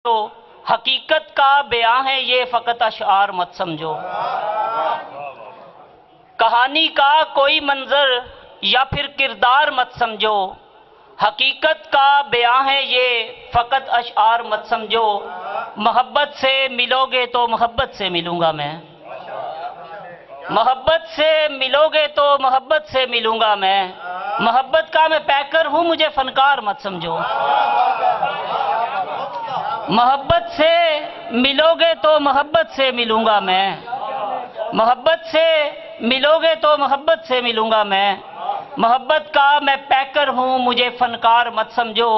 تو حقیقت کا بیان ہے یہ فقط اشعار مت سمجھو، کہانی کا کوئی منظر یا پھر کردار مت سمجھو، حقیقت کا بیان ہے یہ فقط اشعار مت سمجھو، محبت سے ملو گے تو محبت سے ملوں گا میں، محبت سے ملو گے تو محبت سے ملوں گا میں، محبت کا میں پیکر ہوں مجھے فنکار مت سمجھو، محبت سے ملو گے تو محبت سے ملوں گا میں، محبت سے ملو گے تو محبت سے ملوں گا میں، محبت کا میں پیکر ہوں مجھے فنکار مت سمجھو،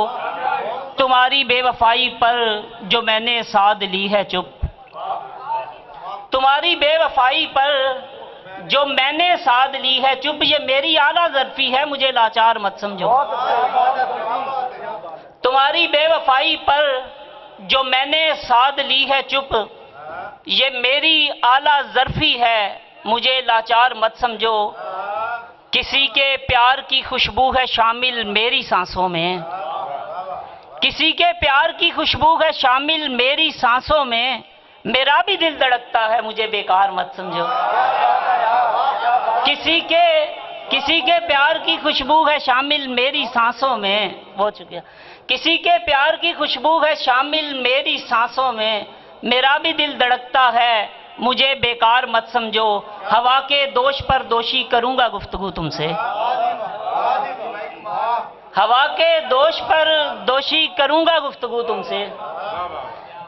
تمہاری بے وفائی پر جو میں نے ساد لی ہے چپ، تمہاری بے وفائی پر جو میں نے ساد لی ہے چپ، یہ میری اعلیٰ ظرفی ہے مجھے لاچار مت سمجھو، تمہاری بے وفائی پر جو میں نے ساد لی ہے چپ، یہ میری اعلیٰ ظرفی ہے مجھے لاچار مت سمجھو، کسی کے پیار کی خوشبو ہے شامل میری سانسوں میں، کسی کے پیار کی خوشبو ہے شامل میری سانسوں میں، میرا بھی دل دھڑکتا ہے مجھے بیکار مت سمجھو، کسی کے پیار کی خوشبو ہے شامل میری سانسوں میں، بہت شکریہ، کسی کے پیار کی خوشبو ہے شامل میری سانسوں میں، میرا بھی دل دھڑکتا ہے مجھے بیکار مت سمجھو، ہوا کے دوش پر دوشی کروں گا گفتگو تم سے، ہوا کے دوش پر دوشی کروں گا گفتگو تم سے،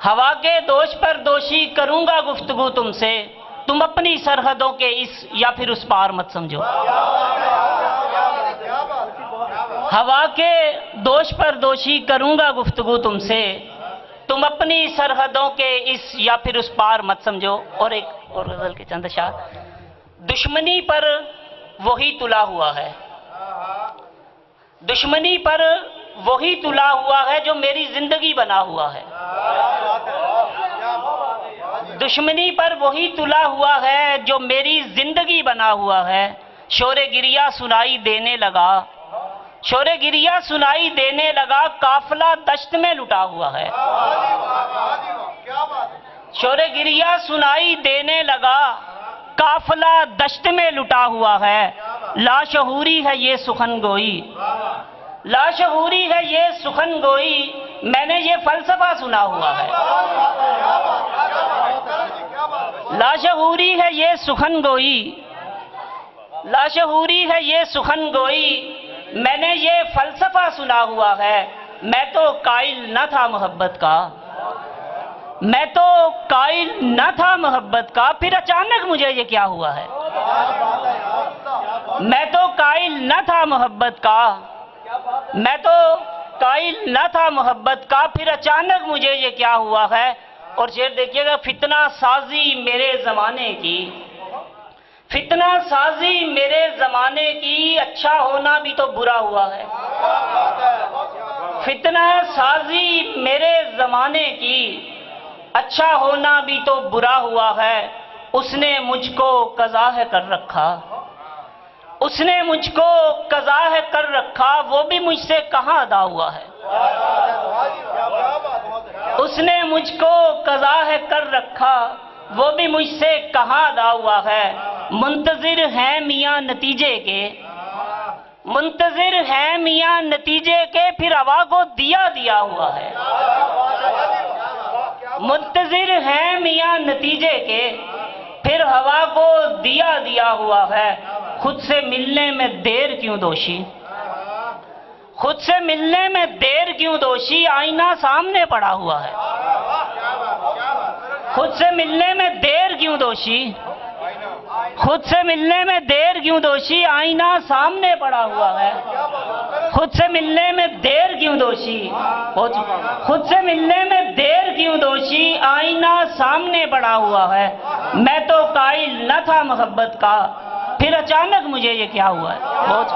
ہوا کے دوش پر دوشی کروں گا گفتگو تم سے، تم اپنی سرحدوں کے اس یا پھر اس پار مت سمجھو، ہوا کے دوش پر دوشی کروں گا گفتگو تم سے، تم اپنی سرحدوں کے اس یا پھر اس پار مت سمجھو۔ اور ایک اور غزل کے چند اشعار، دشمنی پر وہی تلا ہوا ہے، دشمنی پر وہی تلا ہوا ہے جو میری زندگی بنا ہوا ہے، دشمنی پر وہی تلا ہوا ہے جو میری زندگی بنا ہوا ہے، شور گریہ سنائی دینے لگا، شور گریہ سنائی دینے لگا، قافلہ دشت میں لٹا ہوا ہے، شور گریہ سنائی دینے لگا، قافلہ دشت میں لٹا ہوا ہے، لاشعوری ہے یہ سخن گوئی، لاشعوری ہے یہ سخن گوئی، میں نے یہ فلسفہ سنا ہوا ہے، لاشعوری ہے یہ سخن گوئی، لاشعوری ہے یہ سخن گوئی، میں نے یہ فلسفہ سنا ہوا ہے، میں تو قائل نہ تھا محبت کا، میں تو قائل نہ تھا محبت کا، پھر اچانک مجھے یہ کیا ہوا ہے، میں تو قائل نہ تھا محبت کا، میں تو قائل نہ تھا محبت کا، پھر اچانک مجھے یہ کیا ہوا ہے۔ اور شعر دیکھیے گا، فتنہ سازی میرے زمانے کی، فتنہ سازی میرے زمانے کی، اچھا ہونا بھی تو برا ہوا ہے، فتنہ سازی میرے زمانے کی، اچھا ہونا بھی تو برا ہوا ہے، اس نے مجھ کو قضا ہے کر رکھا، اس نے مجھ کو قضا ہے کر رکھا، وہ بھی مجھ سے کہاں ادا ہوا ہے، اس نے مجھ کو قضا ہے کر رکھا، وہ بھی مجھ سے کہاں ادا ہوا ہے، منتظر ہیں میاں نتیجے کے، منتظر ہیں میاں نتیجے کے، پھر ہوا کو دیا دیا ہوا ہے، منتظر ہیں میاں نتیجے کے، پھر ہوا کو دیا دیا ہوا ہے، خود سے ملنے میں دیر کیوں دوشی، خود سے ملنے میں دیر کیوں دوشی، آئینہ سامنے پڑا ہوا ہے، خود سے ملنے میں دیر کیوں دوشی، خود سے ملنے میں دیر کیوں دوشی، آئینہ سامنے پڑا ہوا ہے، خود سے ملنے میں دیر کیوں دوشی، خود سے ملنے میں دیر کیوں دوشی، آئینہ سامنے پڑا ہوا ہے، میں تو قائل نہ تھا محبت کا، پھر اچانک مجھے یہ کیا ہوا ہے۔ بہت